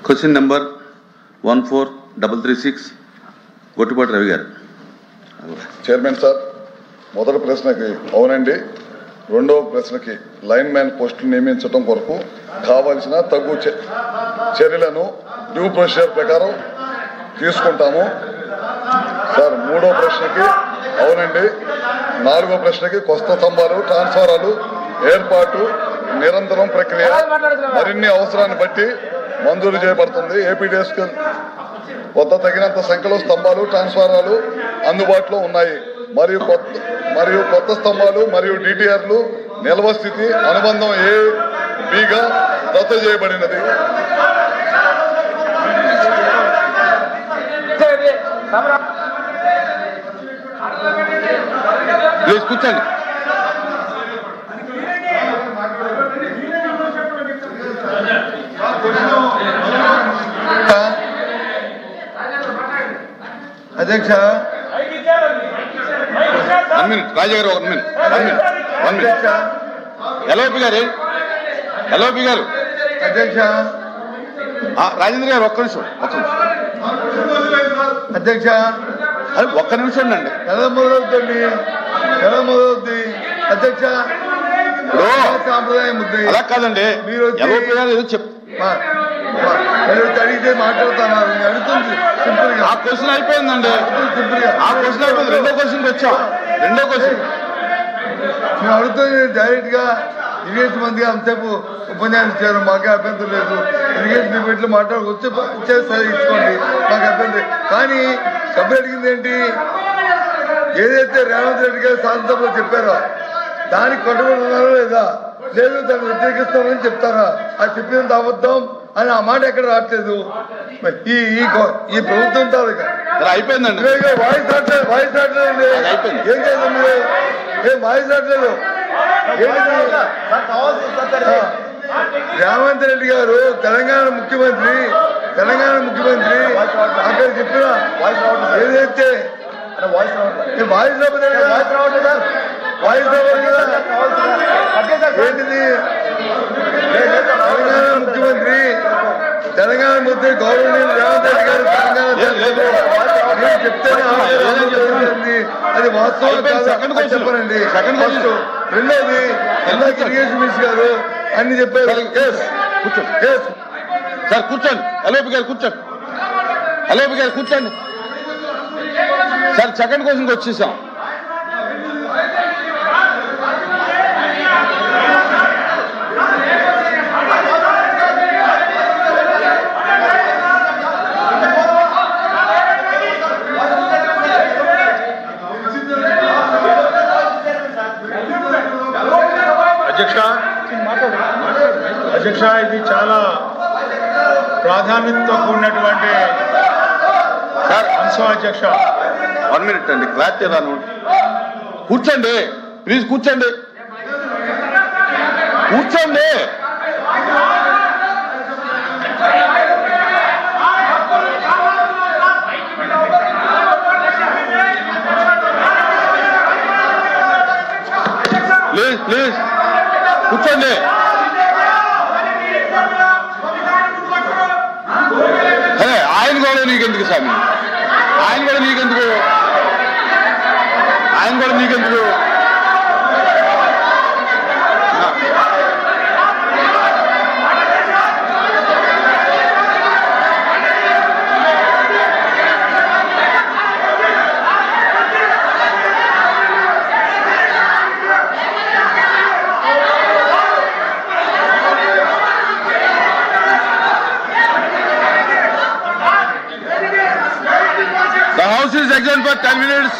Question number 14336 Gottipati Ravi గారు. Chairman sir, మొదటి ప్రశ్నకి అవునండి, రెండవ ప్రశ్నకి లైన్ మ్యాన్ పోస్టులు నియమించడం కొరకు కావాల్సిన తగు చర్యలను డ్యూ ప్రొసీజర్ ప్రకారం తీసుకుంటాము సార్. మూడవ ప్రశ్నకి అవునండి, నాలుగో ప్రశ్నకి కొత్త స్తంభాలు ట్రాన్స్ఫారాలు ఏర్పాటు నిరంతరం ప్రక్రియ మరిన్ని అవసరాన్ని బట్టి మంజూరు చేయబడుతుంది. ఏపీడీఎస్ వద్ద తగినంత సంఖ్యలో స్తంభాలు ట్రాన్స్ఫారాలు అందుబాటులో ఉన్నాయి మరియు కొత్త స్తంభాలు మరియు డిటిఆర్లు నిల్వ స్థితి అనుబంధం ఏబిగా రద్దు చేయబడినది. కూర్చోండి. అధ్యక్ష, రాజా గారు 1 మినిట్. ఎల్ఓపి గారు అధ్యక్ష, రాజేంద్ర గారు ఒక్క నిమిషం అధ్యక్ష, అది ఒక్క నిమిషం అండి. ఎలా మొదలవుతుంది అధ్యక్ష? సాంప్రదాయం ఉంది. అలా కాదండి, మీరు ఎల్ఓపి గారు ఏదో అడిగితే మాట్లాడుతున్నారు. అడుగుతుంది సింపుల్ గా. ఆ క్వశ్చన్ అయిపోయిందండి. సింపుల్ గా ఆ క్వశ్చన్ అయిపోయింది. రెండో క్వశ్చన్కి వచ్చాం. మేము అడుగుతుంది డైరెక్ట్ గా ఇరిగేషన్ మందిగా అంతసేపు ఉపన్యాసం ఇచ్చారు, మాకే అభ్యంతరం లేదు. ఇరిగేషన్ డిబేట్లు మాట్లాడుకొచ్చి ఇచ్చేది ఇచ్చుకోండి, మాకు అభ్యంతరం. కానీ సభ్యులు అడిగింది ఏంటి? ఏదైతే రేవంత్ రెడ్డి గారు శాసనసభలో చెప్పారో దానికి కట్టుబడి ఉన్నారో లేదా, లేదు దాన్ని వ్యతిరేకిస్తామని చెప్తారా? అది చెప్పినంత అబద్ధం అని ఆ మాట ఎక్కడ రావట్లేదు. ఈ ప్రభుత్వం తాలూకా అయిపోయిందండి. వాయిస్ రావట్లేదండి. ఏం చేద్దాం మీరు? ఏం వాయిస్ రావట్లేదు? రేవంత్ రెడ్డి గారు తెలంగాణ ముఖ్యమంత్రి అక్కడ చెప్పిన ఏదైతే వాయిస్ రావట్లేదు ఏంటిది? తెలంగాణ ముఖ్యమంత్రి గౌరవనీయులు రేవంత్ రెడ్డి గారు తెలంగాణ చెప్తేనే అది వాస్తవం చెప్పనండి. రెండోది ఇరిగేషన్ మినిస్టర్ గారు అన్ని చెప్పారు. సార్ కూర్చోండి. ఎల్ఓపి గారు కూర్చోండి. సార్ సెకండ్ క్వశ్చన్కి వచ్చేసాం. అధ్యక్ష, ఇది చాలా ప్రాధాన్యతతో కూడినటువంటి అంశం. అధ్యక్ష 1 మినిట్ అండి, క్లారిటీ రాను. కూర్చోండి ప్లీజ్, కూర్చోండి. ప్లీజ్ కూర్చోండి. ఆయన కూడా నీకెందుకు స్వామి? ఆయన కూడా నీకెందుకు? The House is adjourned for 10 minutes.